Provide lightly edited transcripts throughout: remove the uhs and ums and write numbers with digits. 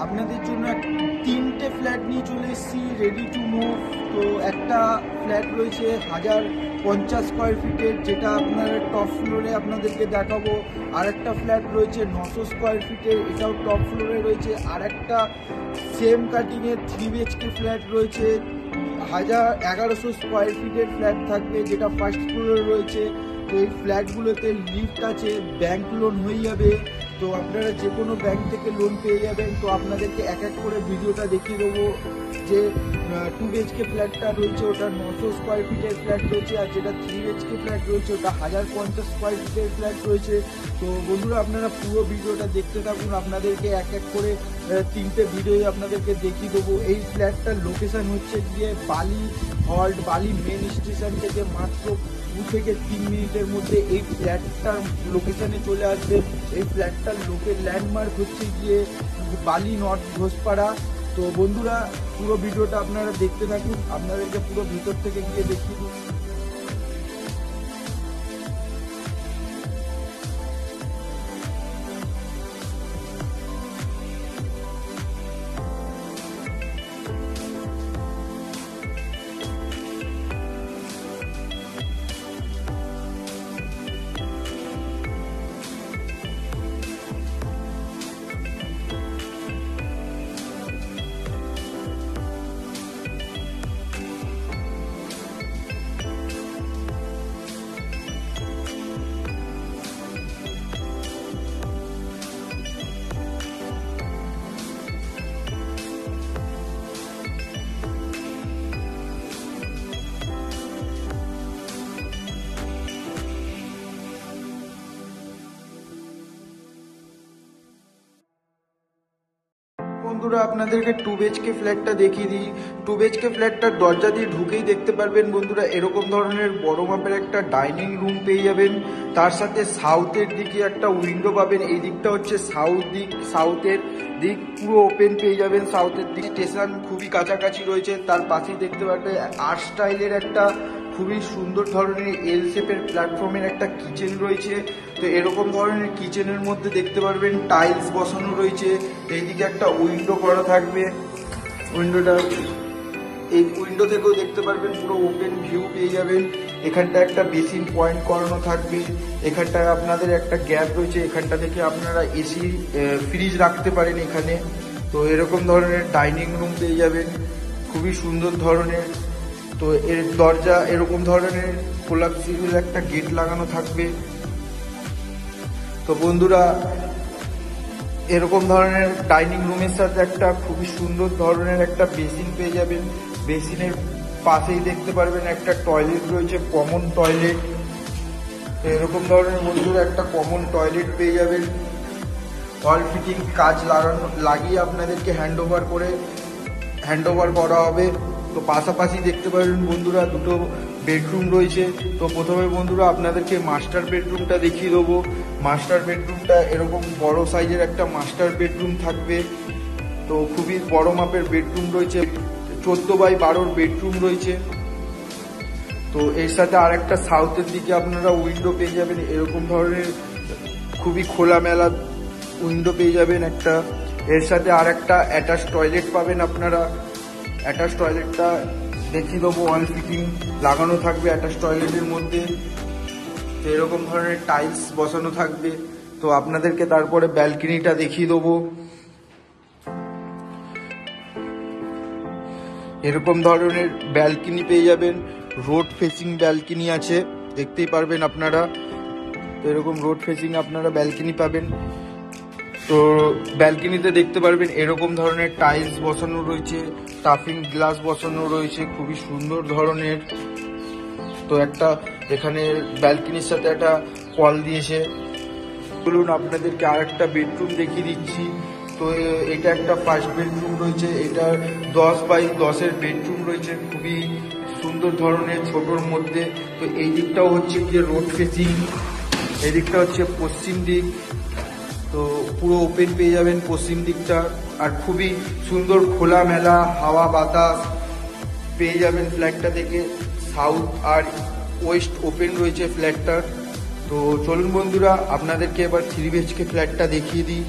আপনাদের জন্য তিনটে ফ্ল্যাট নিয়ে চলে এসেছি রেডি টু মুভ। তো একটা ফ্ল্যাট রয়েছে 1050 স্কোয়ার ফিটের, যেটা আপনার টপ ফ্লোরে আপনাদেরকে দেখাবো। আর একটা ফ্ল্যাট রয়েছে 900 স্কোয়ার ফিটের, এটাও টপ ফ্লোরে রয়েছে। আর একটা সেম কাটিংয়ের 3 BHK ফ্ল্যাট রয়েছে, 1100 স্কোয়ার ফিটের ফ্ল্যাট থাকবে, যেটা ফার্স্ট ফ্লোরে রয়েছে। তো এই ফ্ল্যাটগুলোতে লিফট আছে, ব্যাংক লোন হয়ে যাবে। তো আপনারা যে কোনো ব্যাংক থেকে লোন পেয়ে যাবেন। তো আপনাদেরকে এক এক করে ভিডিওটা দেখিয়ে দেবো। যে 2 BHK ফ্ল্যাটটা রয়েছে ওটা 900 স্কোয়ার ফিটের ফ্ল্যাট রয়েছে, আর যেটা 3 BHK ফ্ল্যাট রয়েছে ওটা 1050 স্কোয়ার ফিটের ফ্ল্যাট রয়েছে। তো বন্ধুরা আপনারা পুরো ভিডিওটা দেখতে থাকুন, আপনাদেরকে এক এক করে তিনটে ভিডিও আপনাদেরকে দেখিয়ে দেবো। এই ফ্ল্যাটটার লোকেশন হচ্ছে গিয়ে বালি হল্ট, বালি মেন স্টেশন থেকে মাত্র 2 থেকে 3 মিনিটের মধ্যে এই ফ্ল্যাটটার লোকেশনে চলে আসবে। এই ফ্ল্যাটটার ল্যান্ডমার্ক হচ্ছে গিয়ে বালি নর্থ ঘোষপাড়া। তো বন্ধুরা পুরো ভিডিওটা আপনারা দেখতে থাকুন, আপনাদেরকে পুরো ভিতর থেকে গিয়ে দেখিয়ে দিন। বন্ধুরা আপনাদেরকে 2 BHK ফ্ল্যাটটা দেখিয়ে দিই। 2 BHK ফ্ল্যাটটার দরজা দিয়ে ঢুকেই দেখতে পারবেন বন্ধুরা এরকম ধরনের বড় মাপের একটা ডাইনিং রুম পেয়ে যাবেন। তার সাথে সাউথের দিকে একটা উইন্ডো পাবেন। এই দিকটা হচ্ছে সাউথের দিক পুরো ওপেন পেয়ে যাবেন। সাউথের দিক স্টেশন খুবই কাছাকাছি রয়েছে। তার পাশেই দেখতে পারবেন আর্ট স্টাইলের একটা খুবই সুন্দর ধরনের এল শেপের প্ল্যাটফর্মের একটা কিচেন রয়েছে। তো এরকম ধরনের কিচেনের মধ্যে দেখতে পারবেন টাইলস বসানো রয়েছে। এইদিকে একটা উইন্ডো করা থাকবে, উইন্ডোটা এই উইন্ডো থেকেও দেখতে পারবেন পুরো ওপেন ভিউ পেয়ে যাবেন। এখানটা একটা বেসিন পয়েন্ট করানো থাকবে, এখানটায় আপনাদের একটা গ্যাপ রয়েছে, এখানটা থেকে আপনারা এসি ফ্রিজ রাখতে পারেন এখানে। তো এরকম ধরনের ডাইনিং রুম পেয়ে যাবেন, খুবই সুন্দর ধরনের। তো এর দরজা এরকম ধরনের কোলাপসিবল একটা গেট লাগানো থাকবে। তো বন্ধুরা এরকম ধরনের ডাইনিং রুমের সাথে একটা খুবই সুন্দর ধরনের একটা বেসিন পেয়ে যাবেন। বেসিনের পাশেই দেখতে পারবেন একটা টয়লেট রয়েছে, কমন টয়লেট। এরকম ধরনের বন্ধুরা একটা কমন টয়লেট পেয়ে যাবেন। ওয়াল ফিটিং কাজ লাগিয়ে আপনাদেরকে হ্যান্ড ওভার করা হবে। তো পাশাপাশি দেখতে পাবেন বন্ধুরা দুটো বেডরুম রয়েছে। তো প্রথমে বন্ধুরা আপনাদেরকে মাস্টার বেডরুমটা দেখিয়ে দেবো। মাস্টার বেডরুমটা এরকম বড় সাইজের একটা মাস্টার বেডরুম থাকবে। তো খুবই বড় মাপের বেডরুম রয়েছে, 14x12 বেডরুম রয়েছে। তো এর সাথে আর একটা সাউথের দিকে আপনারা উইন্ডো পেয়ে যাবেন, এরকম ধরনের খুবই খোলামেলা উইন্ডো পেয়ে যাবেন একটা। এর সাথে আর একটা অ্যাটাচ টয়লেট পাবেন আপনারা। অ্যাটাচ টয়লেটটা দেখিয়ে দেবো, ওয়াল ফিটিং লাগানো থাকবে অ্যাটাচ টয়লেটের মধ্যে। তো এরকম ধরনের টাইলস বসানো থাকবে। তো আপনাদেরকে তারপরে ব্যালকনিটা দেখিয়ে দেবো। এরকম ধরনের ব্যালকনি পেয়ে যাবেন, রোড ফেসিং ব্যালকনি আছে, দেখতেই পারবেন আপনারা। তো এরকম রোড ফেসিং আপনারা ব্যালকনি পাবেন। তো ব্যালকনিতে দেখতে পারবেন এরকম ধরনের টাইলস বসানো রয়েছে, টাফিং গ্লাস বসানো রয়েছে, খুবই সুন্দর ধরনের। তো একটা এখানে ব্যালকনির সাথে একটা কল দিয়েছে। বলুন আপনাদেরকে আর একটা বেডরুম দেখিয়ে দিচ্ছি। তো এটা একটা ফার্স্ট বেডরুম রয়েছে, এটা 10x10 বেডরুম রয়েছে, খুবই সুন্দর ধরনের ছোটোর মধ্যে। তো এই দিকটাও হচ্ছে গিয়ে রোড ফেসিং, এই দিকটা হচ্ছে পশ্চিম দিক। তো পুরো ওপেন পেয়ে যাবেন পশ্চিম দিকটা, আর খুবই সুন্দর খোলামেলা হাওয়া বাতাস পেয়ে যাবেন ফ্ল্যাটটা থেকে। সাউথ আর ওয়েস্ট ওপেন রয়েছে ফ্ল্যাটটার। তো চলুন বন্ধুরা আপনাদেরকে এবার 3 BHK ফ্ল্যাটটা দেখিয়ে দিই।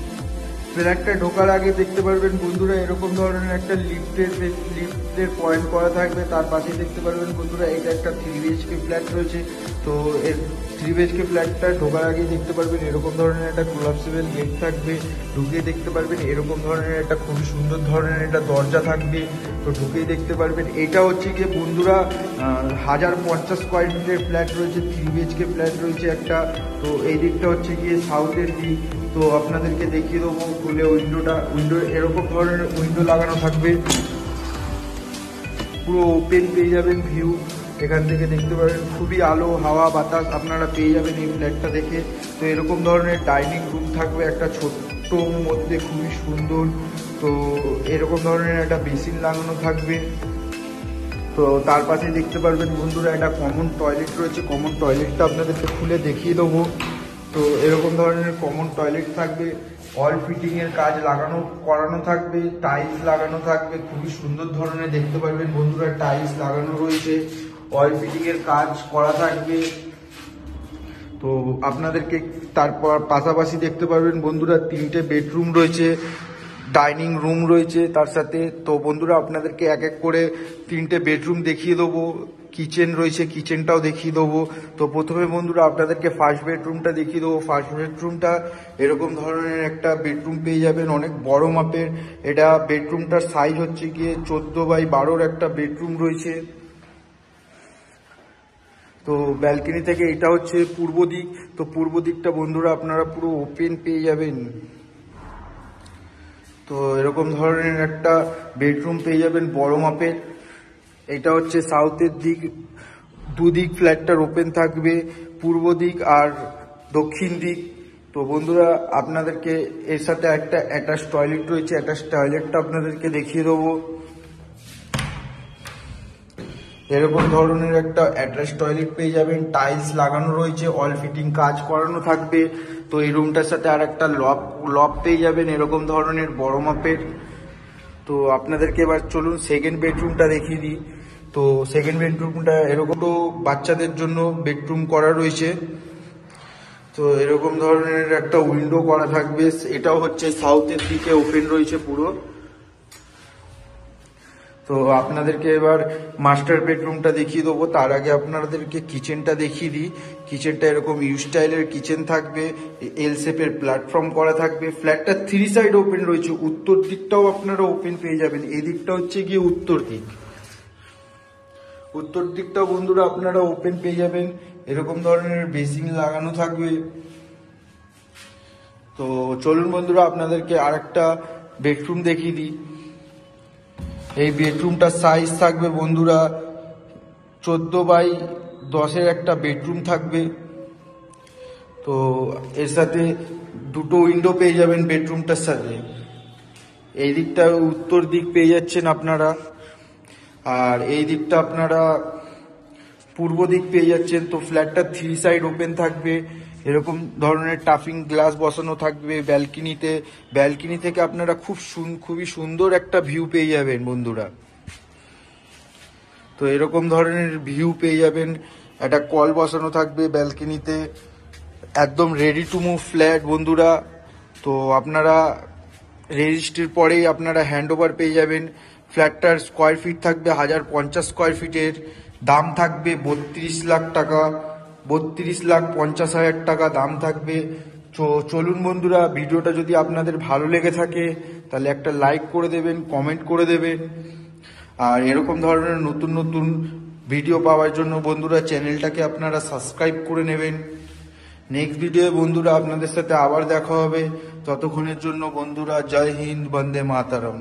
ফ্ল্যাটটা ঢোকার আগে দেখতে পারবেন বন্ধুরা এরকম ধরনের একটা লিফটের পয়েন্ট করা থাকবে। তার পাশে দেখতে পারবেন বন্ধুরা এটা একটা 3 BHK ফ্ল্যাট রয়েছে। তো এর 3 BHK ফ্ল্যাটটা ঢোকার আগে দেখতে পারবেন এরকম ধরনের একটা কোলাপসিবল গেট থাকবে। ঢুকিয়ে দেখতে পারবেন এরকম ধরনের একটা খুবই সুন্দর ধরনের একটা দরজা থাকবে। তো ঢুকেই দেখতে পারবেন এটা হচ্ছে গিয়ে বন্ধুরা 1050 স্কোয়ার ফিটের ফ্ল্যাট রয়েছে, 3 BHK ফ্ল্যাট রয়েছে একটা। তো এই দিকটা হচ্ছে গিয়ে সাউথের দিক। তো আপনাদেরকে দেখিয়ে দেবো খুলে উইন্ডো এরকম ধরনের উইন্ডো লাগানো থাকবে, পুরো ওপেন পেয়ে যাবেন ভিউ। এখান থেকে দেখতে পাবেন খুবই আলো হাওয়া বাতাস আপনারা পেয়ে যাবেন এই ফ্ল্যাটটা দেখে। তো এরকম ধরনের ডাইনিং রুম থাকবে একটা ছোট্ট মধ্যে, খুবই সুন্দর। তো এরকম ধরনের একটা বেসিন লাগানো থাকবে। তো তার পাশে দেখতে পারবেন বন্ধুরা একটা কমন টয়লেট রয়েছে। কমন টয়লেটটা আপনাদেরকে খুলে দেখিয়ে দেবো। তো এরকম ধরনের কমন টয়লেট থাকবে, অল ফিটিংয়ের কাজ করানো থাকবে, টাইলস লাগানো থাকবে, খুবই সুন্দর ধরনের দেখতে পারবেন বন্ধুরা টাইলস লাগানো রয়েছে, অল ফিটিংয়ের কাজ করা থাকবে। তো আপনাদেরকে তারপর পাশাপাশি দেখতে পারবেন বন্ধুরা 3টে বেডরুম রয়েছে, ডাইনিং রুম রয়েছে তার সাথে। তো বন্ধুরা আপনাদেরকে এক এক করে 3টে বেডরুম দেখিয়ে দেবো, কিচেন রয়েছে কিচেনটাও দেখিয়ে দেবো। তো প্রথমে বন্ধুরা আপনাদেরকে ফার্স্ট বেডরুমটা দেখিয়ে দেবো। ফার্স্ট বেডরুমটা এরকম ধরনের একটা বেডরুম পেয়ে যাবেন, অনেক বড় মাপের। এটা বেডরুমটার সাইজ হচ্ছে গিয়ে 14x12 একটা বেডরুম রয়েছে। তো ব্যালকনি থেকে এটা হচ্ছে পূর্ব দিক। তো পূর্ব দিকটা বন্ধুরা আপনারা পুরো ওপেন পেয়ে যাবেন। তো এরকম ধরনের একটা বেডরুম পেয়ে যাবেন বড় মাপের। এটা হচ্ছে সাউথের দিক, দুদিক ফ্ল্যাটটার ওপেন থাকবে, পূর্ব দিক আর দক্ষিণ দিক। তো বন্ধুরা আপনাদেরকে এর সাথে একটা অ্যাটাচ টয়লেট রয়েছে, অ্যাটাচ টয়লেটটা আপনাদেরকে দেখিয়ে দেবো। এরকম ধরনের একটা অ্যাটাচ টয়লেট পেয়ে যাবেন, টাইলস লাগানো রয়েছে, অল ফিটিং কাজ করানো থাকবে। তো এই রুমটার সাথে আর একটা লব পেয়ে যাবেন এরকম ধরনের বড় মাপের। তো আপনাদেরকে এবার চলুন সেকেন্ড বেডরুমটা দেখিয়ে দিই। তো সেকেন্ড বেডরুমটা এরকম তো বাচ্চাদের জন্য বেডরুম করা রয়েছে। তো এরকম ধরনের একটা উইন্ডো করা থাকবে, এটাও হচ্ছে সাউথের দিকে ওপেন রয়েছে পুরো। তো আপনাদেরকে এবার মাস্টার বেডরুমটা দেখিয়ে দেবো। তার আগে আপনাদেরকে কিচেনটা দেখিয়ে দিই। কিচেনটা এরকম ইউ স্টাইলের কিচেন থাকবে, এল শেপের প্ল্যাটফর্ম করা থাকবে। ফ্ল্যাটটা 3 সাইড ওপেন রয়েছে, উত্তর দিকটাও আপনারা ওপেন পেয়ে যাবেন। এই দিকটা হচ্ছে গিয়ে উত্তর দিক, উত্তর দিকটাও বন্ধুরা আপনারা ওপেন পেয়ে যাবেন। এরকম ধরনের বেসিন লাগানো থাকবে। তো চলুন বন্ধুরা আপনাদেরকে আরেকটা বেডরুম দেখিয়ে দিই। এই বেডরুমটার সাইজ থাকবে বন্ধুরা 14x10 একটা বেডরুম থাকবে। তো এর সাথে 2টো উইন্ডো পেয়ে যাবেন বেডরুমটার সাথে। এই দিকটা উত্তর দিক পেয়ে যাচ্ছেন আপনারা, আর এই দিকটা আপনারা পূর্ব দিক পেয়ে যাচ্ছেন। তো ফ্ল্যাটটা 3 সাইড ওপেন থাকবে, এরকম ধরনের টাফিং গ্লাস বসানো থাকবে ব্যালকনিতে। ব্যালকনি থেকে আপনারা খুবই সুন্দর একটা ভিউ পেয়ে যাবেন বন্ধুরা। তো এরকম ধরনের ভিউ পেয়ে যাবেন, একটা কল বসানো থাকবে ব্যালকনিতে। একদম রেডি টু মুভ ফ্ল্যাট বন্ধুরা। তো আপনারা রেজিস্ট্রির পরেই আপনারা হ্যান্ড ওভার পেয়ে যাবেন। ফ্ল্যাটটার স্কোয়ার ফিট থাকবে 1050 স্কোয়ার ফিটের, দাম থাকবে 32 লাখ টাকা, 32,50,000 টাকা দাম থাকবে। তো চলুন বন্ধুরা, ভিডিওটা যদি আপনাদের ভালো লেগে থাকে তাহলে একটা লাইক করে দেবেন, কমেন্ট করে দেবেন। আর এরকম ধরনের নতুন নতুন ভিডিও পাওয়ার জন্য বন্ধুরা চ্যানেলটাকে আপনারা সাবস্ক্রাইব করে নেবেন। নেক্সট ভিডিও বন্ধুরা আপনাদের সাথে আবার দেখা হবে। ততক্ষণের জন্য বন্ধুরা জয় হিন্দ, বন্দে মাতারম।